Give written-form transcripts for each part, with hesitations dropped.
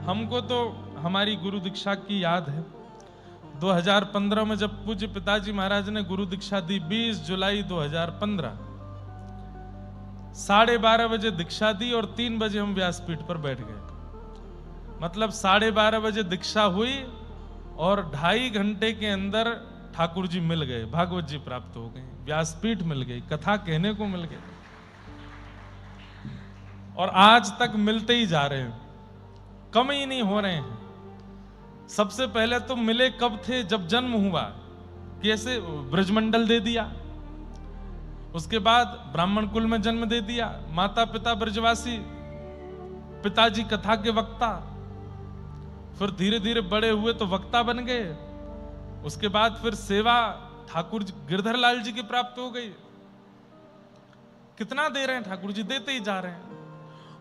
हमको तो हमारी गुरु दीक्षा की याद है। 2015 में जब पूज्य पिताजी महाराज ने गुरु दीक्षा दी, 20 जुलाई 2015, 12:30 बजे दीक्षा दी और 3 बजे हम व्यासपीठ पर बैठ गए। मतलब 12:30 बजे दीक्षा हुई और 2.5 घंटे के अंदर ठाकुर जी मिल गए, भागवत जी प्राप्त हो गए, व्यासपीठ मिल गई, कथा कहने को मिल गई और आज तक मिलते ही जा रहे हैं, कम ही नहीं हो रहे हैं। सबसे पहले तो मिले कब थे? जब जन्म हुआ, कैसे? ब्रजमंडल दे दिया, उसके बाद ब्राह्मण कुल में जन्म दे दिया, माता पिता ब्रजवासी, पिताजी कथा के वक्ता, फिर धीरे धीरे बड़े हुए तो वक्ता बन गए, उसके बाद फिर सेवा ठाकुर जी गिरधर लाल जी की प्राप्त हो गई। कितना दे रहे हैं ठाकुर जी? देते ही जा रहे हैं।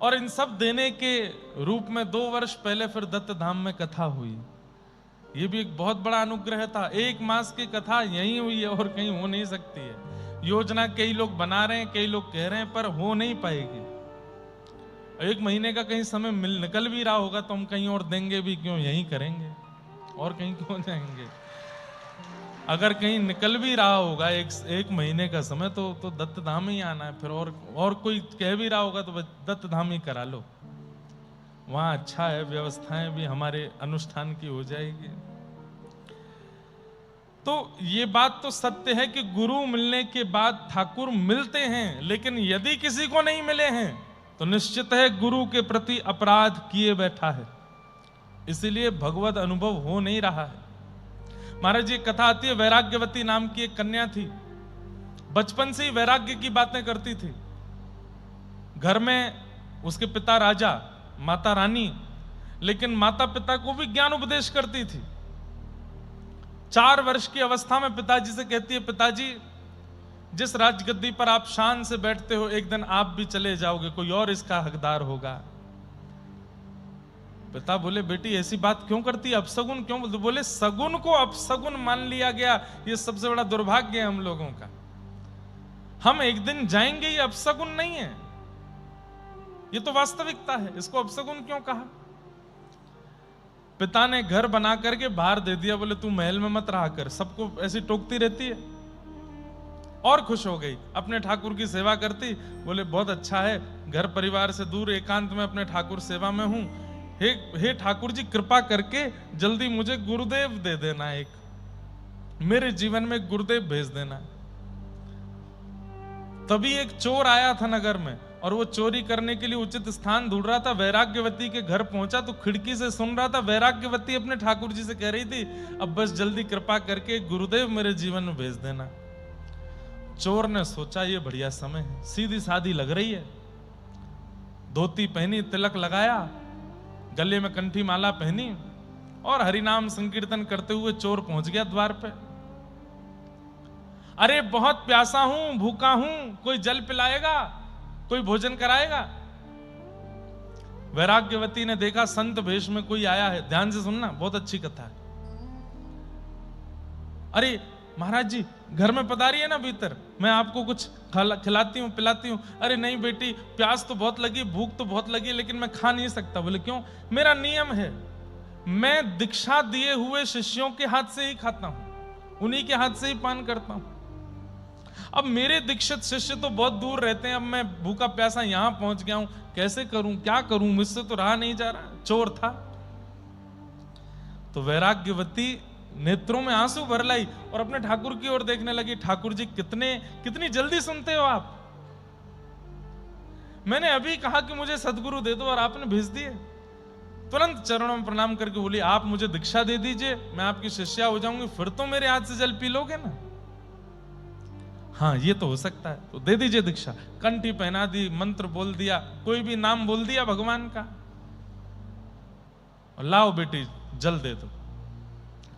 और इन सब देने के रूप में 2 वर्ष पहले फिर दत्त धाम में कथा हुई। ये भी एक बहुत बड़ा अनुग्रह था। 1 मास की कथा यहीं हुई है और कहीं हो नहीं सकती है। योजना कई लोग बना रहे हैं, कई लोग कह रहे हैं, पर हो नहीं पाएगी। 1 महीने का कहीं समय निकल भी रहा होगा तो हम कहीं और देंगे भी क्यों, यहीं करेंगे और कहीं क्यों जाएंगे। अगर कहीं निकल भी रहा होगा एक महीने का समय तो दत्त धाम ही आना है। फिर और कोई कह भी रहा होगा तो दत्त धाम ही करा लो, वहां अच्छा है, व्यवस्थाएं भी हमारे अनुष्ठान की हो जाएगी। तो ये बात तो सत्य है कि गुरु मिलने के बाद ठाकुर मिलते हैं, लेकिन यदि किसी को नहीं मिले हैं तो निश्चित है गुरु के प्रति अपराध किए बैठा है, इसीलिए भगवत अनुभव हो नहीं रहा है। महाराज जी कथा आती है, वैराग्यवती नाम की एक कन्या थी, बचपन से ही वैराग्य की बातें करती थी। घर में उसके पिता राजा, माता रानी, लेकिन माता पिता को भी ज्ञान उपदेश करती थी। 4 वर्ष की अवस्था में पिताजी से कहती है, पिताजी जिस राजगद्दी पर आप शान से बैठते हो, एक दिन आप भी चले जाओगे, कोई और इसका हकदार होगा। पिता बोले, बेटी ऐसी बात क्यों करती है, अपसगुन क्यों बोलते? बोले, सगुन को अपसगुन मान लिया गया, ये सबसे बड़ा दुर्भाग्य है हम लोगों का। हम एक दिन जाएंगे, ये अपसगुन नहीं है, ये तो वास्तविकता है, इसको अपसगुन क्यों कहा? पिता ने घर बना करके बाहर दे दिया, बोले तू महल में मत रहा कर, सबको ऐसी टोकती रहती है। और खुश हो गई, अपने ठाकुर की सेवा करती। बोले बहुत अच्छा है, घर परिवार से दूर एकांत में अपने ठाकुर सेवा में हूं। हे ठाकुर जी कृपा करके जल्दी मुझे गुरुदेव दे देना, एक मेरे जीवन में गुरुदेव भेज देना। तभी एक चोर आया था नगर में और वो चोरी करने के लिए उचित स्थान ढूंढ रहा था। वैराग्यवती के घर पहुंचा तो खिड़की से सुन रहा था, वैराग्यवती अपने ठाकुर जी से कह रही थी, अब बस जल्दी कृपा करके गुरुदेव मेरे जीवन में भेज देना। चोर ने सोचा ये बढ़िया समय है, सीधी सादी लग रही है, धोती पहनी, तिलक लगाया, गले में कंठी माला पहनी और हरिनाम संकीर्तन करते हुए चोर पहुंच गया द्वार पे। अरे बहुत प्यासा हूं, भूखा हूं, कोई जल पिलाएगा, कोई भोजन कराएगा? वैराग्यवती ने देखा संत भेष में कोई आया है, ध्यान से सुनना, बहुत अच्छी कथा है। अरे महाराज जी घर में पधारी है ना भीतर, मैं आपको कुछ खिलाती हूँ पिलाती हूँ। अरे नहीं बेटी, प्यास तो बहुत लगी, भूख तो बहुत लगी, लेकिन मैं खा नहीं सकता। बोले क्यों? मेरा नियम है, मैं दीक्षा दिए हुए शिष्यों के हाथ से ही खाता हूं, उन्हीं के हाथ से ही पान करता हूं। अब मेरे दीक्षित शिष्य तो बहुत दूर रहते हैं, अब मैं भूखा प्यासा यहां पहुंच गया हूं, कैसे करूं, क्या करूं, मुझसे तो रहा नहीं जा रहा। चोर था। तो वैराग्यवती नेत्रों में आंसू भर लाई और अपने ठाकुर की ओर देखने लगी। ठाकुर जी कितनी जल्दी सुनते हो आप, मैंने अभी कहा कि मुझे सदगुरु दे दो और आपने भेज दिए। तुरंत चरणों में प्रणाम करके बोली, आप मुझे दीक्षा दे दीजिए, मैं आपकी शिष्या हो जाऊंगी, फिर तो मेरे हाथ से जल पी लोगे ना। हाँ ये तो हो सकता है, तो दे दीजिए दीक्षा। कंठी पहना दी, मंत्र बोल दिया, कोई भी नाम बोल दिया भगवान का, और लाओ बेटी जल दे दो।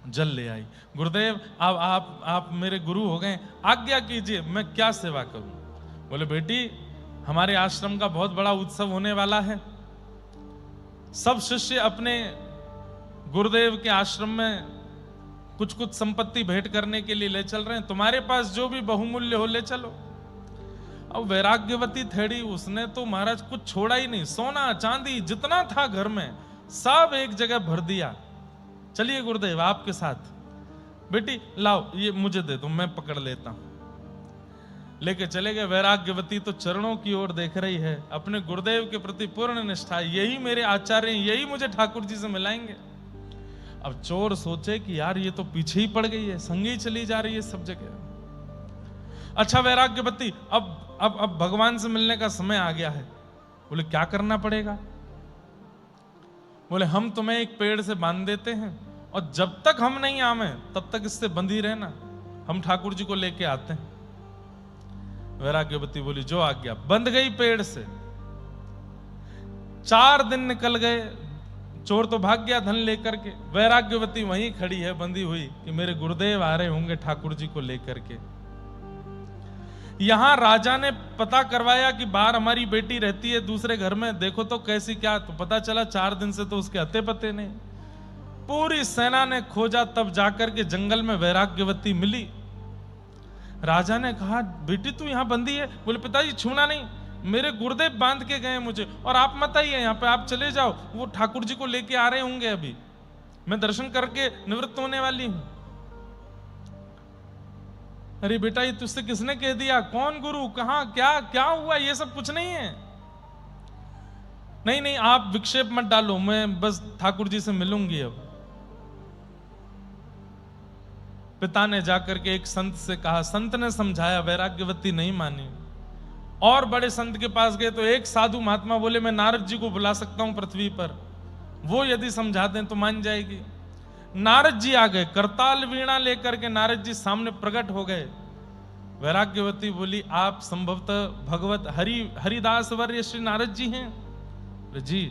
जल ले आई। गुरुदेव आप मेरे गुरु हो गए, आज्ञा कीजिए, मैं क्या सेवा करूं? बोले बेटी हमारे आश्रम का बहुत बड़ा उत्सव होने वाला है, सब शिष्य अपने गुरुदेव के आश्रम में कुछ कुछ संपत्ति भेंट करने के लिए ले चल रहे हैं, तुम्हारे पास जो भी बहुमूल्य हो ले चलो। अब वैराग्यवती थेड़ी, उसने तो महाराज कुछ छोड़ा ही नहीं, सोना चांदी जितना था घर में सब एक जगह भर दिया। चलिए गुरुदेव आपके साथ, बेटी लाओ ये मुझे दे दो, मैं पकड़ लेता हूं। लेके चले गए। वैराग्यवती तो चरणों की ओर देख रही है, अपने गुरुदेव के प्रति पूर्ण निष्ठा, यही मेरे आचार्य, यही मुझे ठाकुर जी से मिलाएंगे। अब चोर सोचे कि यार ये तो पीछे ही पड़ गई है, संगी ही चली जा रही है सब जगह। अच्छा वैराग्यवती, अब भगवान से मिलने का समय आ गया है। बोले क्या करना पड़ेगा? बोले हम तुम्हें एक पेड़ से बांध देते हैं और जब तक हम नहीं आवे तब तक इससे बंधी रहना, हम ठाकुर जी को लेके आते हैं। वैराग्यवती बोली जो आज्ञा। बंध गई पेड़ से। 4 दिन निकल गए, चोर तो भाग गया धन लेकर के। वैराग्यवती वहीं खड़ी है बंधी हुई कि मेरे गुरुदेव आ रहे होंगे ठाकुर जी को लेकर के। यहां राजा ने पता करवाया कि बाहर हमारी बेटी रहती है दूसरे घर में, देखो तो कैसी क्या। तो पता चला 4 दिन से तो उसके अते पते नहीं। पूरी सेना ने खोजा, तब जाकर के जंगल में वैराग्यवती मिली। राजा ने कहा बेटी तू यहां बंदी है? बोले पिताजी छूना नहीं, मेरे गुरुदेव बांध के गए मुझे, और आप मत आइए यहाँ पे, आप चले जाओ, वो ठाकुर जी को लेके आ रहे होंगे, अभी मैं दर्शन करके निवृत्त होने वाली हूं। अरे बेटा ये तुझसे किसने कह दिया? कौन गुरु, कहां, क्या क्या हुआ? ये सब कुछ नहीं है। नहीं नहीं आप विक्षेप मत डालो, मैं बस ठाकुर जी से मिलूंगी। अब पिता ने जाकर के एक संत से कहा, संत ने समझाया, वैराग्यवती नहीं मानी। और बड़े संत के पास गए तो एक साधु महात्मा बोले मैं नारद जी को बुला सकता हूं पृथ्वी पर, वो यदि समझा दें तो मान जाएगी। नारद जी आ गए, करताल वीणा लेकर के नारद जी सामने प्रकट हो गए। वैराग्यवती बोली आप संभवतः भगवत हरिदास वर्य श्री नारद जी हैं? जी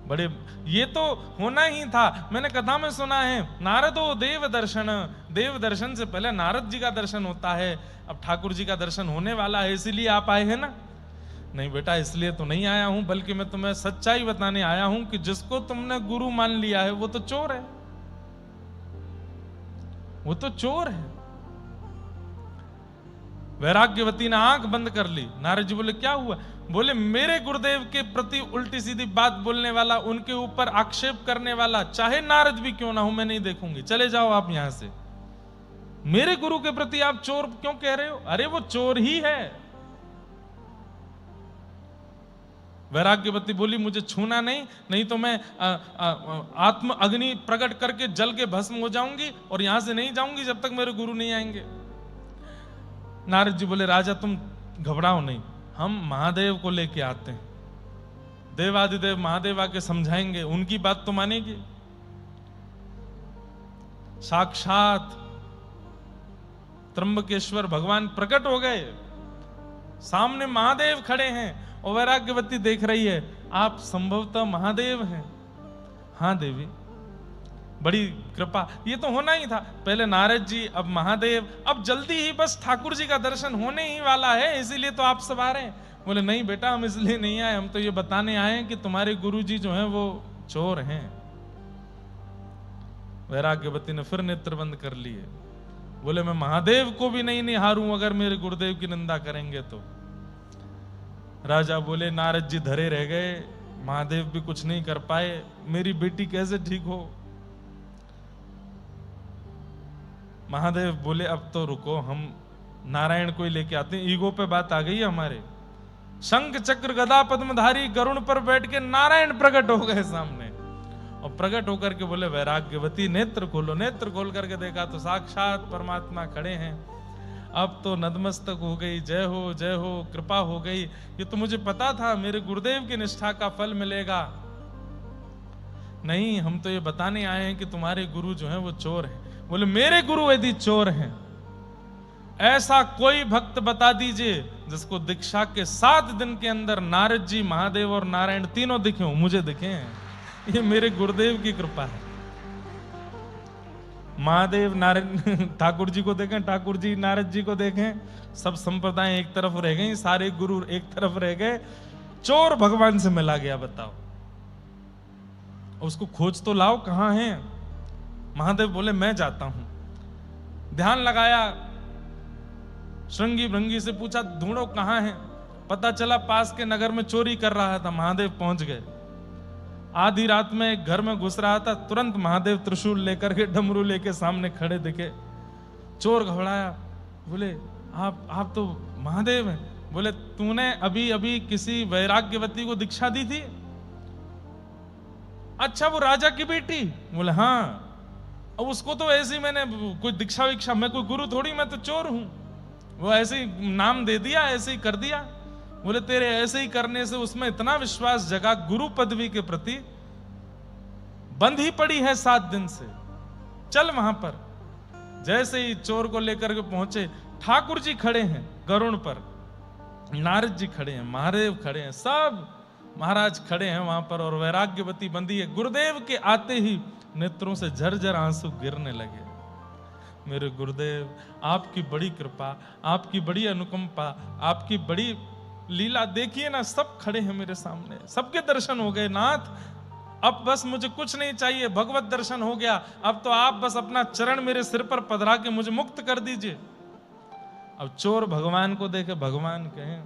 बड़े, ये तो होना ही था, मैंने कथा में सुना है नारदो देव दर्शन, देव दर्शन से पहले नारद जी का दर्शन होता है। अब ठाकुर जी का दर्शन होने वाला है, इसीलिए आप आए हैं ना? नहीं बेटा इसलिए तो नहीं आया हूं, बल्कि मैं तुम्हें सच्चाई बताने आया हूं कि जिसको तुमने गुरु मान लिया है वो तो चोर है, वो तो चोर है। वैराग्यवती ने आंख बंद कर ली। नारद जी बोले क्या हुआ? बोले मेरे गुरुदेव के प्रति उल्टी सीधी बात बोलने वाला, उनके ऊपर आक्षेप करने वाला, चाहे नारद भी क्यों ना हो, मैं नहीं देखूंगी, चले जाओ आप यहां से। मेरे गुरु के प्रति आप चोर क्यों कह रहे हो? अरे वो चोर ही है। वैराग्यवती बोली मुझे छूना नहीं, नहीं तो मैं आत्म अग्नि प्रकट करके जल के भस्म हो जाऊंगी और यहां से नहीं जाऊंगी जब तक मेरे गुरु नहीं आएंगे। नारद जी बोले राजा तुम घबराओ नहीं, हम महादेव को लेके आते हैं, देवादिदेव महादेव आके समझाएंगे, उनकी बात तो मानेगी। साक्षात त्र्यंबकेश्वर भगवान प्रकट हो गए, सामने महादेव खड़े हैं और वैराग्यवती देख रही है, आप संभवतः महादेव हैं। हाँ देवी बड़ी कृपा, ये तो होना ही था, पहले नारद जी अब महादेव, अब जल्दी ही बस ठाकुर जी का दर्शन होने ही वाला है, इसीलिए तो आप सब आ रहे हैं। बोले नहीं बेटा हम इसलिए नहीं आए, हम तो ये बताने आए हैं कि तुम्हारे गुरु जी जो हैं वो चोर हैं। वैराग्यवती ने फिर नेत्र बंद कर लिए। बोले मैं महादेव को भी नहीं निहारूं अगर मेरे गुरुदेव की निंदा करेंगे तो। राजा बोले नारद जी धरे रह गए, महादेव भी कुछ नहीं कर पाए, मेरी बेटी कैसे ठीक हो? महादेव बोले अब तो रुको, हम नारायण को ही लेके आते हैं, ईगो पे बात आ गई है हमारे। शंख चक्र गदा पद्मधारी गरुण पर बैठ के नारायण प्रकट हो गए सामने, और प्रकट होकर के बोले वैराग्यवती नेत्र खोलो। नेत्र खोल करके देखा तो साक्षात परमात्मा खड़े हैं। अब तो नतमस्तक हो गई, जय हो कृपा हो गई। ये तो मुझे पता था मेरे गुरुदेव की निष्ठा का फल मिलेगा। नहीं हम तो ये बताने आए हैं कि तुम्हारे गुरु जो हैं वो चोर हैं। बोले मेरे गुरु यदि चोर हैं, ऐसा कोई भक्त बता दीजिए जिसको दीक्षा के 7 दिन के अंदर नारद जी महादेव और नारायण तीनों दिखे हो। मुझे दिखे हैं, ये मेरे गुरुदेव की कृपा है। महादेव नारायण ठाकुर जी को देखें, ठाकुर जी नारद जी को देखें, सब संप्रदाय एक तरफ रह गई, सारे गुरु एक तरफ रह गए, चोर भगवान से मिला गया। बताओ उसको खोज तो लाओ, कहां है? महादेव बोले मैं जाता हूं। ध्यान लगाया, श्रृंगी भृंगी से पूछा ढूंढो कहां है। पता चला पास के नगर में चोरी कर रहा था। महादेव पहुंच गए। आधी रात में एक घर में घुस रहा था, तुरंत महादेव त्रिशूल लेकर के डमरू लेके सामने खड़े दिखे। चोर घबराया, बोले आप तो महादेव हैं। बोले तूने अभी अभी किसी वैराग्यवती को दीक्षा दी थी? अच्छा वो राजा की बेटी? बोले हाँ। अब उसको तो ऐसे ही मैंने कोई दीक्षा विक्षा, मैं कोई गुरु थोड़ी, मैं तो चोर हूं। वो ऐसे ही नाम दे दिया, ऐसे ही कर दिया। बोले तेरे ऐसे ही करने से उसमें इतना विश्वास जगा, गुरु पदवी के प्रति बंद ही पड़ी है 7 दिन से, चल वहां पर। जैसे ही चोर को लेकर के पहुंचे, ठाकुर जी खड़े हैं गरुड़ पर, नारद जी खड़े हैं, महादेव खड़े हैं, सब महाराज खड़े हैं वहां पर, और वैराग्यवती बंदी है। गुरुदेव के आते ही नेत्रों से झरझर आंसू गिरने लगे। मेरे गुरुदेव, आपकी बड़ी कृपा, आपकी बड़ी अनुकंपा, आपकी बड़ी लीला देखिए ना, सब खड़े हैं मेरे सामने, सबके दर्शन हो गए नाथ। अब बस मुझे कुछ नहीं चाहिए, भगवत दर्शन हो गया। अब तो आप बस अपना चरण मेरे सिर पर पधरा के मुझे मुक्त कर दीजिए। अब चोर भगवान को देखे, भगवान कहें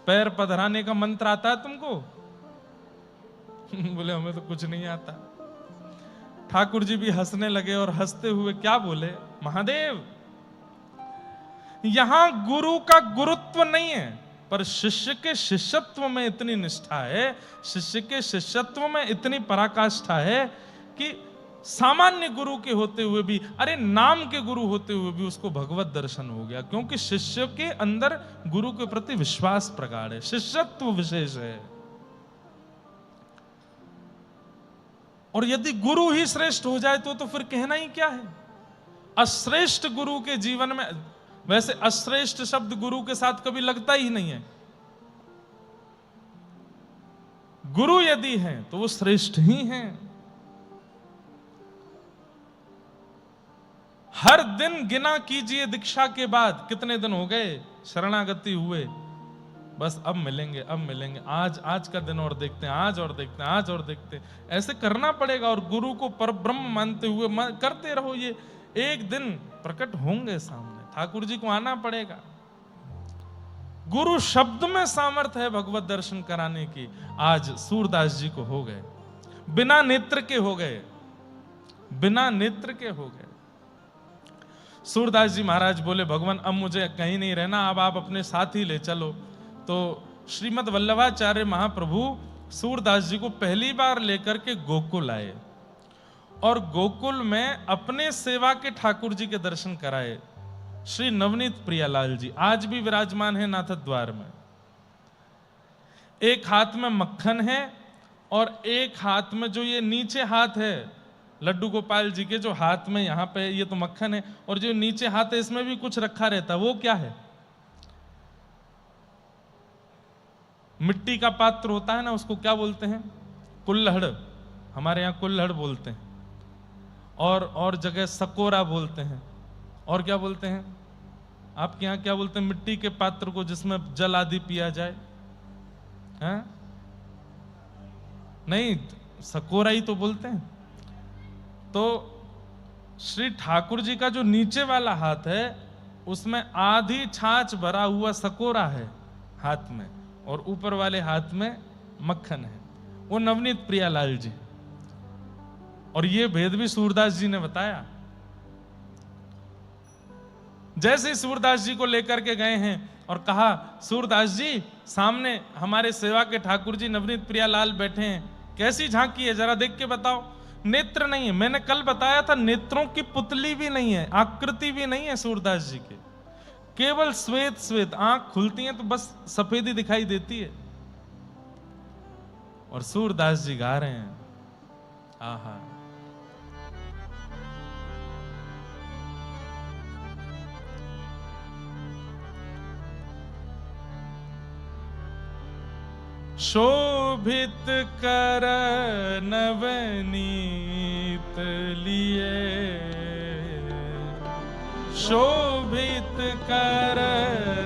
पैर पधराने का मंत्र आता है तुमको? बोले हमें तो कुछ नहीं आता। ठाकुर जी भी हंसने लगे और हंसते हुए क्या बोले, महादेव यहां गुरु का गुरुत्व नहीं है, पर शिष्य के शिष्यत्व में इतनी निष्ठा है, शिष्य के शिष्यत्व में इतनी पराकाष्ठा है कि सामान्य गुरु के होते हुए भी, अरे नाम के गुरु होते हुए भी उसको भगवत दर्शन हो गया, क्योंकि शिष्य के अंदर गुरु के प्रति विश्वास प्रगाढ़ है, शिष्यत्व विशेष है। और यदि गुरु ही श्रेष्ठ हो जाए तो फिर कहना ही क्या है। अश्रेष्ठ गुरु के जीवन में, वैसे अश्रेष्ठ शब्द गुरु के साथ कभी लगता ही नहीं है। गुरु यदि हैं तो वो श्रेष्ठ ही हैं। हर दिन गिना कीजिए दीक्षा के बाद कितने दिन हो गए शरणागति हुए, बस अब मिलेंगे, अब मिलेंगे, आज का दिन और देखते हैं, आज और देखते हैं, आज और देखते हैं, ऐसे करना पड़ेगा। और गुरु को परब्रह्म मानते हुए करते रहो, ये एक दिन प्रकट होंगे सामने, ठाकुर जी को आना पड़ेगा। गुरु शब्द में सामर्थ्य है भगवत दर्शन कराने की। आज सूरदास जी को हो गए, बिना नेत्र के हो गए, बिना नेत्र के हो गए। सूरदास जी महाराज बोले भगवान अब मुझे कहीं नहीं रहना, अब आप अपने साथ ही ले चलो। तो श्रीमद् वल्लभाचार्य महाप्रभु सूरदास जी को पहली बार लेकर के गोकुल आए और गोकुल में अपने सेवा के ठाकुर जी के दर्शन कराए। श्री नवनीत प्रियालाल जी आज भी विराजमान है नाथ द्वार में। एक हाथ में मक्खन है और एक हाथ में जो ये नीचे हाथ है लड्डू गोपाल जी के, जो हाथ में यहां पे ये तो मक्खन है, और जो नीचे हाथ है इसमें भी कुछ रखा रहता है, वो क्या है? मिट्टी का पात्र होता है ना, उसको क्या बोलते हैं? कुल्हड़। हमारे यहाँ कुल्हड़ बोलते हैं, और जगह सकोरा बोलते हैं, और क्या बोलते हैं आपके यहाँ? क्या बोलते हैं मिट्टी के पात्र को जिसमें जल आदि पिया जाए? हैं? नहीं, सकोरा ही तो बोलते हैं। तो श्री ठाकुर जी का जो नीचे वाला हाथ है उसमें आधी छाछ भरा हुआ सकोरा है हाथ में, और ऊपर वाले हाथ में मक्खन है, वो नवनीत प्रियालाल जी। और ये भेद भी सूरदास जी ने बताया। जैसे ही सूरदास जी को लेकर के गए हैं और कहा सूरदास जी सामने हमारे सेवा के ठाकुर जी नवनीत प्रियालाल बैठे हैं, कैसी झांकी है जरा देख के बताओ। नेत्र नहीं है, मैंने कल बताया था नेत्रों की पुतली भी नहीं है, आकृति भी नहीं है सूरदास जी के, केवल श्वेत श्वेत, आंख खुलती है तो बस सफेदी दिखाई देती है। और सूरदास जी गा रहे हैं, आहा शोभित कर नवनीत लिए, शोभित कर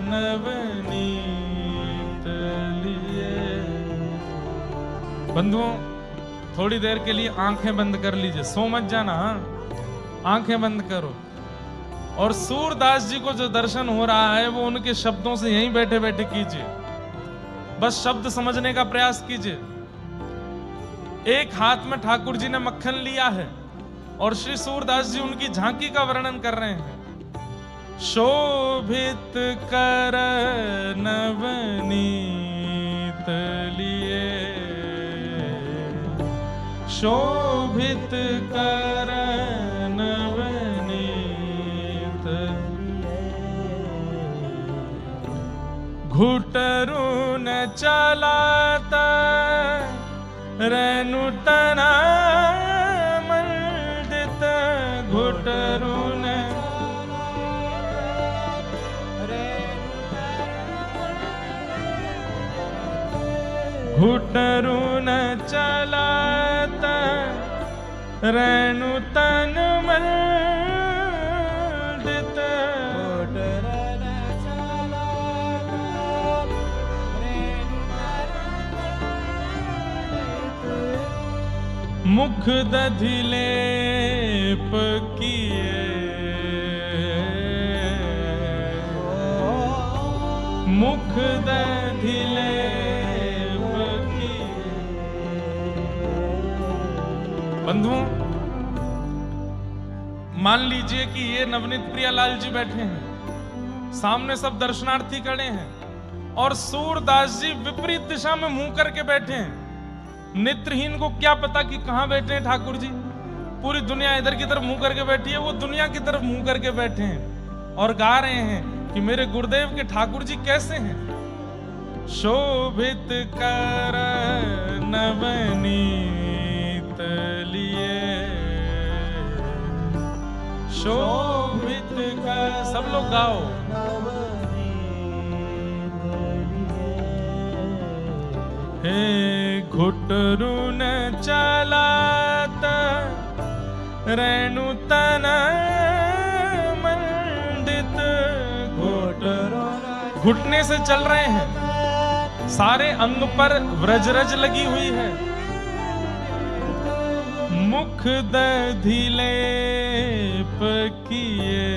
नवनीत लिए। बंधुओं थोड़ी देर के लिए आंखें बंद कर लीजिए, सो मत जाना, हाँ आंखें बंद करो। और सूरदास जी को जो दर्शन हो रहा है वो उनके शब्दों से यहीं बैठे बैठे कीजिए, बस शब्द समझने का प्रयास कीजिए। एक हाथ में ठाकुर जी ने मक्खन लिया है और श्री सूरदास जी उनकी झांकी का वर्णन कर रहे हैं। शोभित कर नवनीत लिए, शोभित कर नवनीत, घुटरू न चलाता रेणु तना मंडित, घुटरू न घुटरू न चलाता रेणु तन मंडित, मुख दधिलेप किए, मुख दधिलेप किए। बंधुओं, मान लीजिए कि ये नवनीत प्रियालाल जी बैठे हैं, सामने सब दर्शनार्थी खड़े हैं और सूरदास जी विपरीत दिशा में मुंह करके बैठे हैं। नेत्रहीन को क्या पता कि कहां बैठे हैं ठाकुर जी। पूरी दुनिया इधर की तरफ मुंह करके बैठी है, वो दुनिया की तरफ मुंह करके बैठे हैं और गा रहे हैं कि मेरे गुरुदेव के ठाकुर जी कैसे हैं। शोभित कर नवनीत लिए, शोभित कर, सब लोग गाओ। हे घुटरू न चलाता रेणु तना मंडित, घुटने से चल रहे हैं, सारे अंग पर व्रजरज लगी हुई है। मुख दधिलेप किए,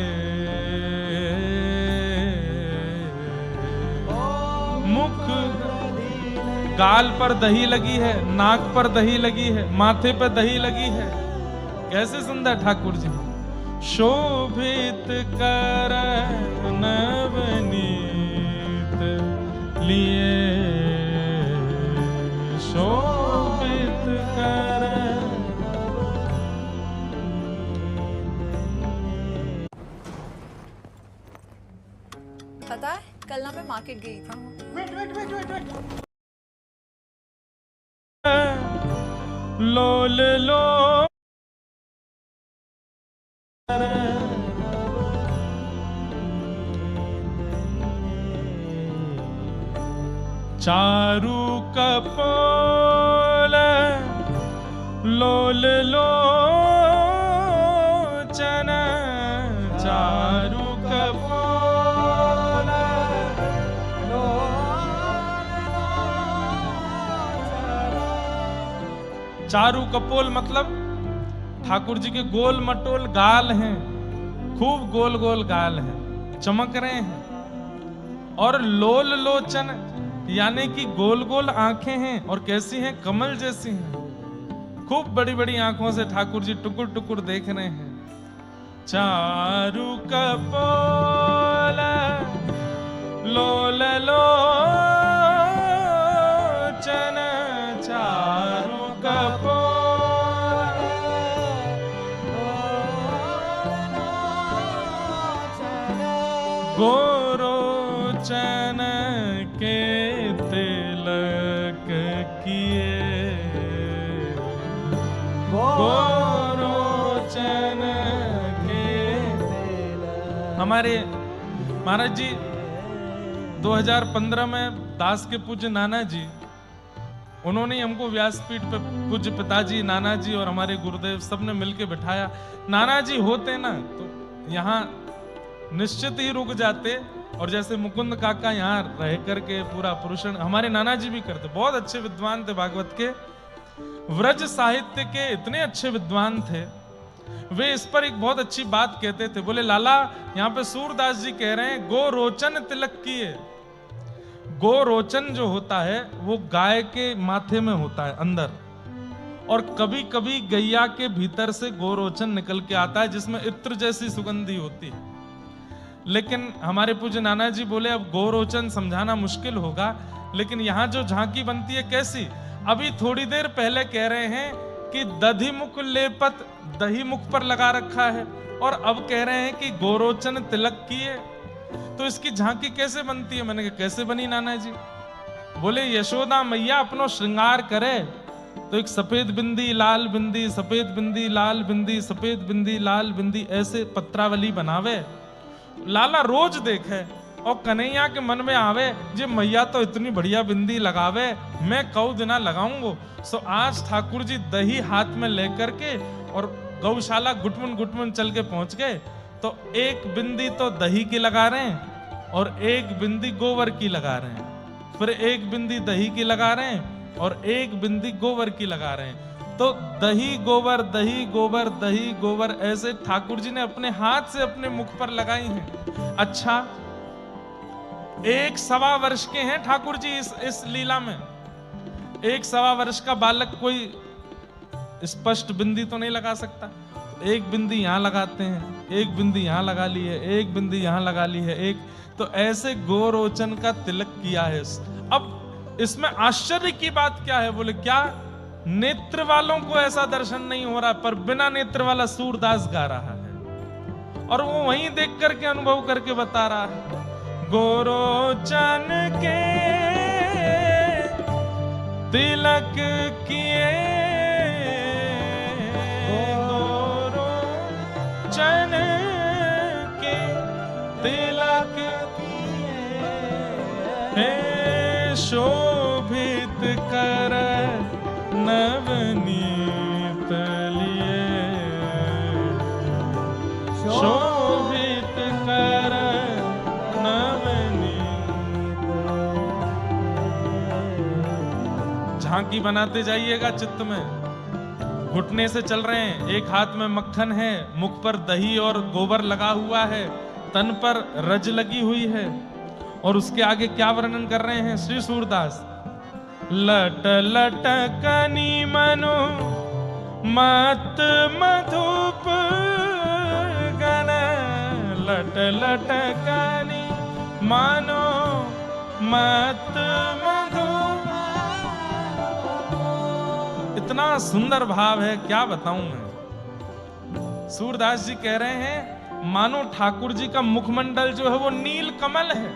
मुख, गाल पर दही लगी है, नाक पर दही लगी है, माथे पर दही लगी है। कैसे सुंदर ठाकुर जी। शोभित कर नवनीत लिए, शोभित कर। पता है कल ना मैं मार्केट गई थी। वेट लोल लो चारू कपोल लोल लोचन, चारू कपोल चारू कपोल मतलब ठाकुर जी के गोल मटोल गाल हैं, खूब गोल गोल गाल हैं, चमक रहे हैं। और लोल लोचन यानी कि गोल गोल आंखें हैं, और कैसी हैं? कमल जैसी हैं। खूब बड़ी बड़ी आंखों से ठाकुर जी टुकुर टुकुर देख रहे हैं। चारू कपोल लोल लोचन, चारू कपोल गोरोचन के तिलक किए, गोरोचन के तिलक। हमारे महाराज जी 2015 में दास के पूज्य नाना जी, उन्होंने हमको व्यासपीठ पे पूज्य पिताजी, नाना जी और हमारे गुरुदेव सबने मिलके बिठाया। नाना जी होते ना तो यहाँ निश्चित ही रुक जाते, और जैसे मुकुंद काका यहाँ रह करके पूरा पुरुषण हमारे नाना जी भी करते। बहुत अच्छे विद्वान थे, भागवत के व्रज साहित्य के इतने अच्छे विद्वान थे। वे इस पर एक बहुत अच्छी बात कहते थे। बोले लाला, यहाँ पे सूरदास जी कह रहे हैं गो रोचन तिलक किए। गो रोचन जो होता है वो गाय के माथे में होता है अंदर, और कभी कभी गैया के भीतर से गोरोचन निकल के आता है जिसमें इत्र जैसी सुगंधी होती है। लेकिन हमारे पूज्य नाना जी बोले अब गोरोचन समझाना मुश्किल होगा, लेकिन यहां जो झांकी बनती है कैसी, अभी थोड़ी देर पहले कह रहे हैं कि दधि मुख लेपत दही मुख पर लगा रखा है, और अब कह रहे हैं कि गोरोचन तिलक किए, तो इसकी झांकी कैसे बनती है? मैंने कहा कैसे बनी नाना जी? बोले यशोदा मैया अपनो श्रृंगार करे तो एक सफेद बिंदी लाल बिंदी, सफेद बिंदी लाल बिंदी, सफेद बिंदी लाल बिंदी, ऐसे पत्रावली बनावे, लाला रोज देखे और कन्हैया के मन में आवे जे मैया तो इतनी बढ़िया बिंदी लगावे, मैं कऊ दिना लगाऊंगो। सो आज ठाकुर जी दही हाथ में लेकर के और गौशाला गुटमुन गुटमुन चल के पहुंच गए, तो एक बिंदी तो दही की लगा रहे हैं और एक बिंदी गोबर की लगा रहे हैं, फिर एक बिंदी दही की लगा रहे हैं और एक बिंदी गोबर की लगा रहे हैं। तो दही गोबर दही गोबर दही गोबर ऐसे ठाकुर जी ने अपने हाथ से अपने मुख पर लगाई हैं। अच्छा, 1.25 वर्ष के हैं ठाकुर जी इस लीला में। 1.25 वर्ष का बालक कोई स्पष्ट बिंदी तो नहीं लगा सकता, एक बिंदी यहां लगाते हैं, एक बिंदी यहां लगा ली है, एक बिंदी यहां लगा ली है, एक तो ऐसे गोरोचन का तिलक किया है। अब इसमें आश्चर्य की बात क्या है? बोले क्या? नेत्र वालों को ऐसा दर्शन नहीं हो रहा, पर बिना नेत्र वाला सूरदास गा रहा है और वो वहीं देख करके अनुभव करके बता रहा है। गोरोचन के तिलक किए, गोरोचन के तिलक किए, शोभित कर नवनीत लिए, शोभित कर नवनीत। झांकी बनाते जाइएगा चित्त में। घुटने से चल रहे हैं, एक हाथ में मक्खन है, मुख पर दही और गोबर लगा हुआ है, तन पर रज लगी हुई है, और उसके आगे क्या वर्णन कर रहे हैं श्री सूरदास? लट लटकनी मनो मत मधुप गण, लट लटकनी मानो मत मधुप। इतना सुंदर भाव है, क्या बताऊं मैं। सूरदास जी कह रहे हैं मानो ठाकुर जी का मुखमंडल जो है वो नील कमल है,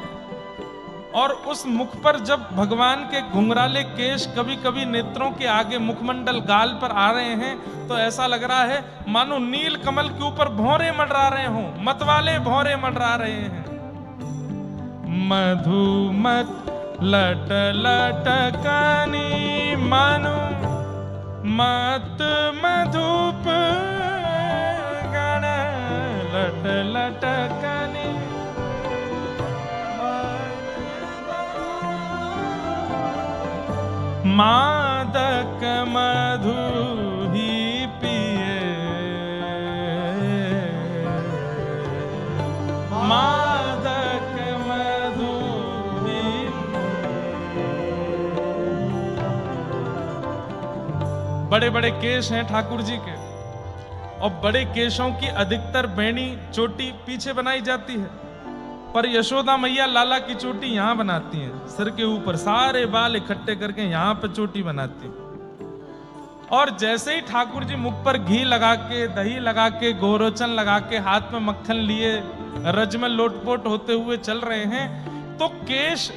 और उस मुख पर जब भगवान के घुंघराले केश कभी कभी नेत्रों के आगे मुखमंडल गाल पर आ रहे हैं, तो ऐसा लग रहा है मानो नील कमल के ऊपर भौरे मंडरा रहे हों, मतवाले भौरे मंडरा रहे हैं। मधुमत लट लटकनी मानो मत मधुप गण, लट लटकनी मादक मधु ही पिए, मादक मधु ही। बड़े बड़े केश हैं ठाकुर जी के, और बड़े केशों की अधिकतर बेणी चोटी पीछे बनाई जाती है, पर यशोदा मैया लाला की चोटी यहां बनाती हैं, सिर के ऊपर सारे बाल इकट्ठे करके यहां पे चोटी बनाती। और जैसे ही ठाकुर जी मुख पर घी लगा के, दही लगा के, गोरोचन लगा के, हाथ में मक्खन लिए रज में लोटपोट होते हुए चल रहे हैं, तो केश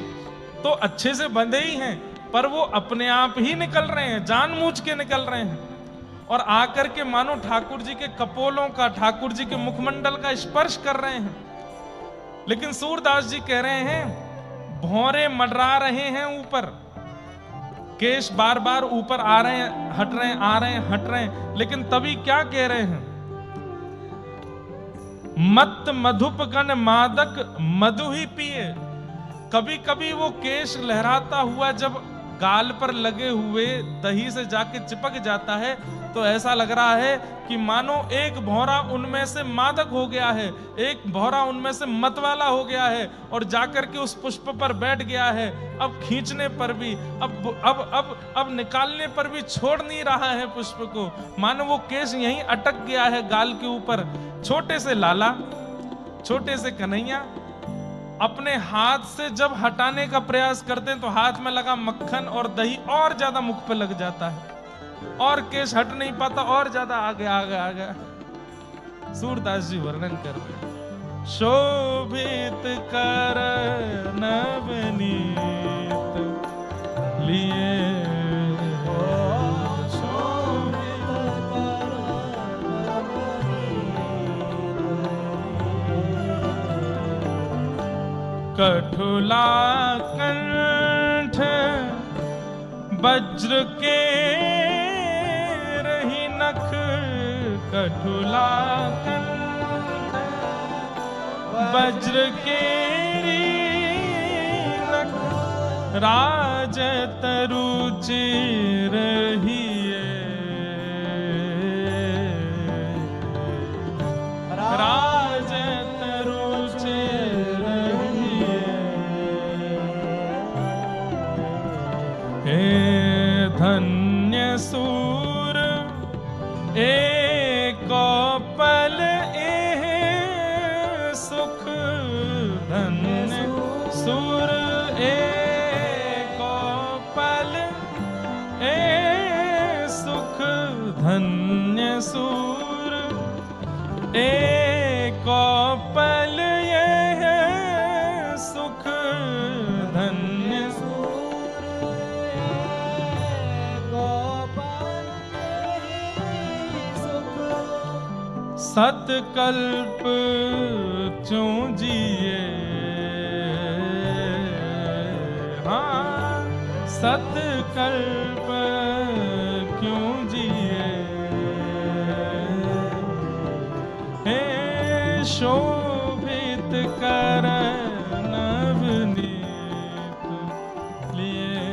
तो अच्छे से बंधे ही हैं, पर वो अपने आप ही निकल रहे हैं, जानबूझ के निकल रहे हैं, और आकर के मानो ठाकुर जी के कपोलों का, ठाकुर जी के मुखमंडल का स्पर्श कर रहे हैं। लेकिन सूरदास जी कह रहे हैं भौरे मंडरा रहे हैं ऊपर, केश बार बार ऊपर आ रहे हैं, हट रहे हैं, आ रहे हैं, हट रहे हैं, लेकिन तभी क्या कह रहे हैं? मत मधुप गण मादक मधु ही पिए। कभी कभी वो केश लहराता हुआ जब गाल पर लगे हुए दही से जाके चिपक जाता है तो ऐसा लग रहा है कि मानो एक भौरा उनमें से मादक हो गया है, एक भौरा उनमें से मतवाला हो गया है और जाकर के उस पुष्प पर बैठ गया है। अब खींचने पर भी, अब निकालने पर भी छोड़ नहीं रहा है पुष्प को, मानो वो केश यहीं अटक गया है गाल के ऊपर। छोटे से लाला, छोटे से कन्हैया अपने हाथ से जब हटाने का प्रयास करते हैं तो हाथ में लगा मक्खन और दही और ज्यादा मुख पे लग जाता है और केश हट नहीं पाता, और ज्यादा आगे आगे आगे। सूरदास जी वर्णन करते हैं, शोभित कर नवनीत लिए कठुला कंठ वज्र के रही नख, कठुला कंठ वज्र के नख, राज तरुचि रहिए, राज तरुचि धन्य सूर एक पल सुख, धन्य सूर एक पल सुख, धन्य सूर एक पल सुख, धन्य सतकल्प क्यों जिए, हाँ सतकल्प क्यों जिए, हे शोभित कर नवनीत लिए,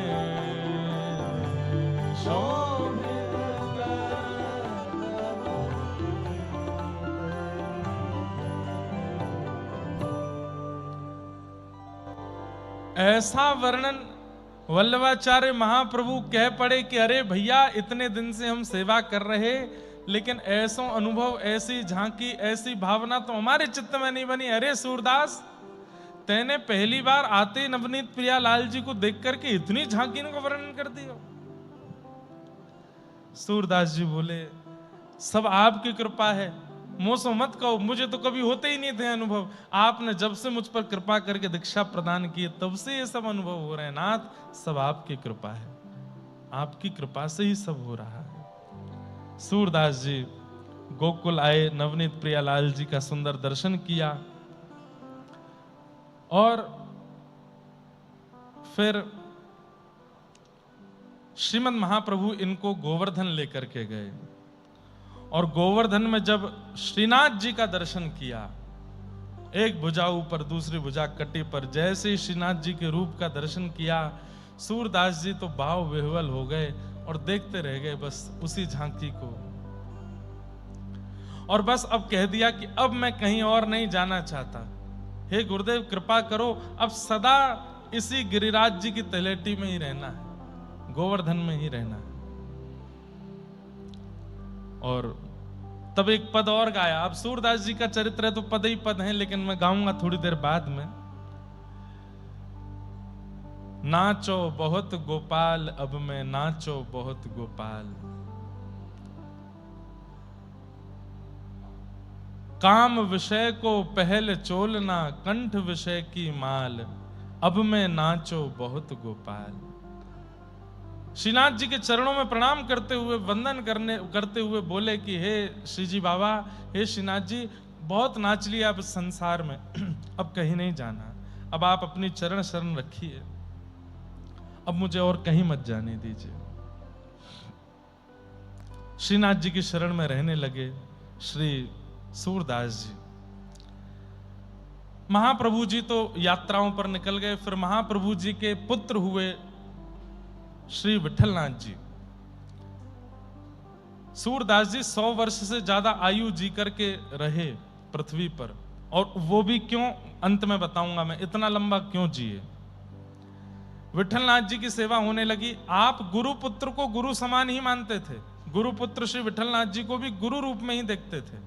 ऐसा वर्णन वल्लभाचार्य महाप्रभु कह पड़े कि अरे भैया इतने दिन से हम सेवा कर रहे, लेकिन ऐसा अनुभव, ऐसी झांकी, ऐसी भावना तो हमारे चित्त में नहीं बनी। अरे सूरदास, तैने पहली बार आते नवनीत प्रियालाल जी को देख करके इतनी झांकी का वर्णन कर दिया। सूरदास जी बोले, सब आपकी कृपा है, मोसो मत कहो, मुझे तो कभी होते ही नहीं थे अनुभव। आपने जब से मुझ पर कृपा करके दीक्षा प्रदान की तब से ये सब अनुभव हो रहे हैं। नाथ, सब आपकी कृपा है, आपकी कृपा से ही सब हो रहा है। सूरदास जी गोकुल आए, नवनीत प्रियालाल जी का सुंदर दर्शन किया और फिर श्रीमद महाप्रभु इनको गोवर्धन लेकर के गए और गोवर्धन में जब श्रीनाथ जी का दर्शन किया, एक भुजा ऊपर दूसरी भुजा कटी पर, जैसे ही श्रीनाथ जी के रूप का दर्शन किया, सूरदास जी तो भाव विह्वल हो गए और देखते रह गए बस उसी झांकी को। और बस अब कह दिया कि अब मैं कहीं और नहीं जाना चाहता, हे गुरुदेव कृपा करो, अब सदा इसी गिरिराज जी की तलेटी में ही रहना है, गोवर्धन में ही रहना है। और तब एक पद और गाया। अब सूरदास जी का चरित्र है तो पद ही पद है, लेकिन मैं गाऊंगा थोड़ी देर बाद में। नाचो बहुत गोपाल, अब मैं नाचो बहुत गोपाल, काम विषय को पहल चोलना, कंठ विषय की माल, अब मैं नाचो बहुत गोपाल। श्रीनाथ जी के चरणों में प्रणाम करते हुए, वंदन करते हुए बोले कि हे श्री जी बाबा, हे श्रीनाथ जी, बहुत नाच लिया अब संसार में, अब कहीं नहीं जाना, अब आप अपनी चरण शरण रखिए, अब मुझे और कहीं मत जाने दीजिए। श्रीनाथ जी की शरण में रहने लगे श्री सूरदास जी। महाप्रभु जी तो यात्राओं पर निकल गए, फिर महाप्रभु जी के पुत्र हुए श्री विठलनाथ जी। सूरदास जी 100 वर्ष से ज्यादा आयु जी करके रहे पृथ्वी पर, और वो भी क्यों, अंत में बताऊंगा मैं इतना लंबा क्यों जिए। विठलनाथ जी की सेवा होने लगी। आप गुरुपुत्र को गुरु समान ही मानते थे, गुरुपुत्र श्री विठलनाथ जी को भी गुरु रूप में ही देखते थे।